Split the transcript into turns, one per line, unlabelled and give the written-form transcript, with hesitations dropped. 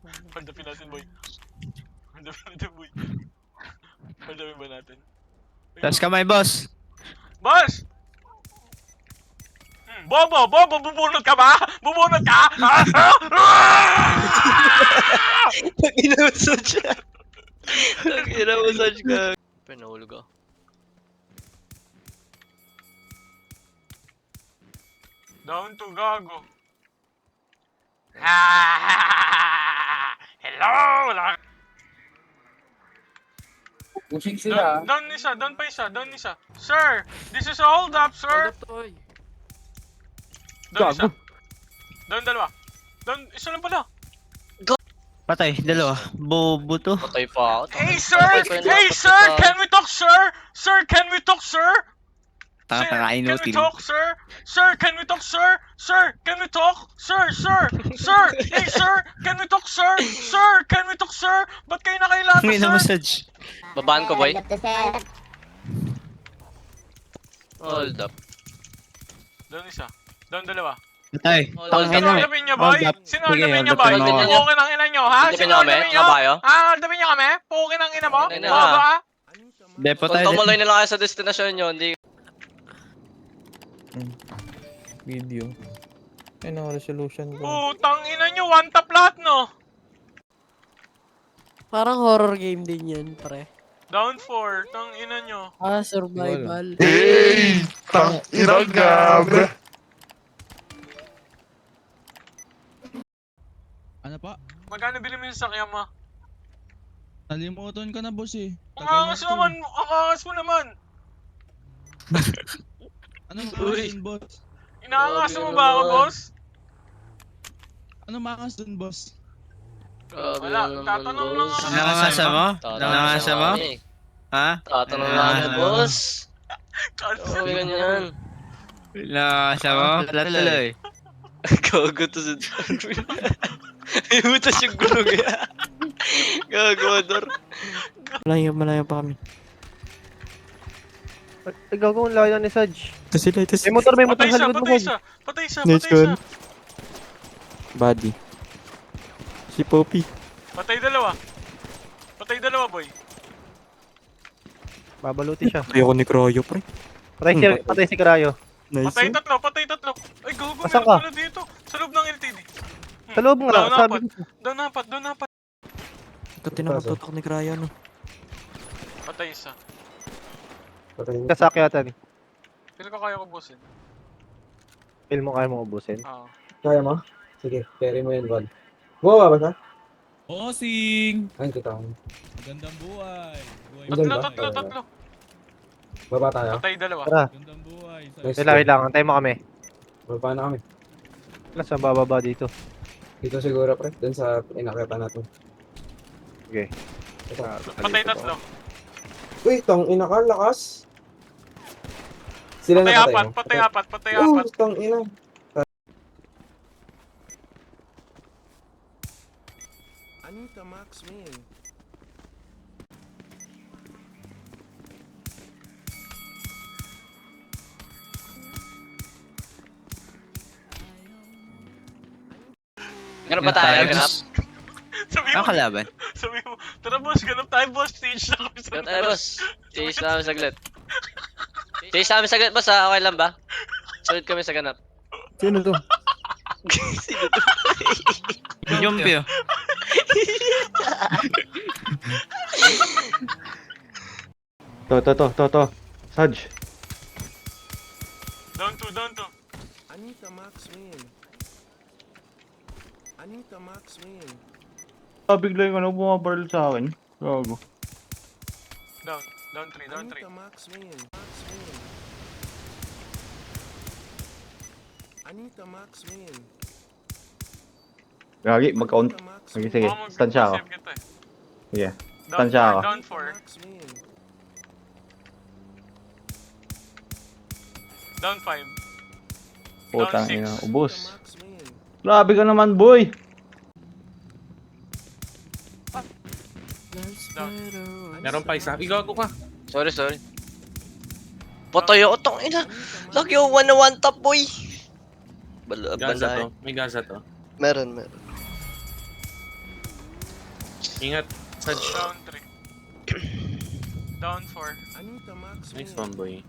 Hold-upin natin, boy. Hold-upin natin, boy. Hold-upin ba natin?
Taas kamay, boss.
Boss! Bobo! Bobo! Bubunot ka ba? Bubunot ka?
Nag-ina-massage ka. Nag-ina-massage ka. Pinahulog ako.
Down to gago. Hello!
Pushing sila.
Down isa, down pa isa, down isa. Sir! This is a hold up, sir! Down isa. Down dalawa. Down, isa lang pala.
Patay, dalawa. Bobo to.
Patay pa ako.
Hey, sir! Hey, sir! Can we talk, sir? Sir, can we talk, sir? Sir,
Takakain
can we
util.
talk, sir? Sir, can we talk, sir? Sir, can we talk? Sir, sir, sir! Hey, sir! Can we talk, sir? Sir, can we talk, sir? Ba't kayo nakailangan,
May
sir?
na-massage.
Babaan ko, boy. Hold up.
Down isa. Down dalawa.
Patay.
Hold
Tangin
Sino
na.
hold-upin niyo, boy?
Hold up.
Sino
Sige,
hold-upin niyo, boy?
hold-upin mo ako.
Pukin ang ina niyo, ha?
Hold-upin
Sino
niyo kami?
hold-upin niyo?
Kabayo?
Ha? Hold-upin niyo kami? Pukin ang ina mo?
Ano na?
Bobo, ha?
Hindi, patay.
Kung tumuloy na lang kayo sa destinasyon nyo, hindi...
Video. Ayun ang resolution ko.
Putang ina niyo, one tap lahat, no?
Parang horror game din yan, pre.
Down 4, tang ina niyo.
Ah, survival.
Hey! Tang ina gabi!
Ano pa?
Magkano bili mo yung sakyan mo?
Nalimutan ka na, boss eh.
Ang angas naman! Ang angas mo naman!
Ano
Uy.
maangas dun, boss?
Inaangas
Grabe
mo ba ako,
naman.
boss?
Ano maangas dun, boss?
Grabe
Wala,
naman,
tatanong
boss.
lang ako.
Nangasa mo?
Tatanong
Nangasa mo?
kami.
Ha?
Tatanong lang ako, boss.
Cancel.
Grabe ganyan.
Nangasa mo? Tuloy.
Gago to sa... May butas yung gulong niya. Gago, Ador.
Malayo pa kami.
Ay, gago, ang layo ni Saj.
Sila, ito
May motor
Patay
sa
isa,
likod mo,
patay
Saj.
isa, patay isa,
Nice
patay isa.
one. Body. Si Poppy.
Patay dalawa. Patay dalawa, boy.
Babaluti siya.
Ayoko ni Croyo, pre.
Patay si Karayo.
Nice
Patay
one.
tatlo, patay tatlo. Ay, gago,
Asan
meron
ka?
pala dito. Sa loob ng LTD.
Sa loob nga,
Down
sabi
apat,
ko.
down apat, down apat.
Ito tinakatutok ni Croyo, no?
Patay isa.
Kasakyatan.
Feel ko kaya ko busin.
Feel mo kaya mo ubusin.
Oo.
Kaya mo? Sige, carry mo yun, Val. Buwa ba siya?
Bossing!
Ay, kita ko.
Magandang buhay! Buhay
Tatlo,
Diyan ba?
tatlo, tatlo.
Baba tayo.
Patay dalawa.
Tara,
Magandang buhay!
Nice.
wait lang, antay mo kami.
Baba na kami.
Wala sa bababa dito.
Dito siguro, pre. Doon sa inakita natin.
Okay.
Ito.
Patay tatlo.
Uy, tang ina ka, lakas. Sila
Patay
na
apat, patay apat, patay apat.
Tang ina.
Anita Max, man.
Ganun ba tayo? Ganap?
Sabi
Ano
mo,
kalaban?
sabi mo, tara boss, ganap tayo boss, stage na kami sa
Ganun tayo, boss. Chase namin saglit. Chase namin saglit, boss, ha? Okay lang ba? Sunod kami sa ganap.
Sino to?
Sino to?
Yumpyo.
To. Saj.
Down to, down to.
Anita Max, man. Anita Max, man.
Bigla yung ano, bumabaril sa akin. Gago.
Down, down 3, down 3.
Max, man. Max, man. Anita Max, man.
Gagi, mag-count.
Max,
Sige, stansya ako.
Save kita eh.
Sige.
Down
Tansya
4,
ako.
down 4.
Max, man.
Down 5.
Putang
six.
ina, ubos.
Max, man.
Grabe ka naman, boy.
Down.
Meron pa isa. Igago ka.
Sorry. Patay ako, tong ina. Lagi yung 1 na 1 top, boy.
Gaza to. May gaza to.
Meron.
Ingat. Sad.
Down 3. Down 4.
Anita Max
Nice
win.
one, boy.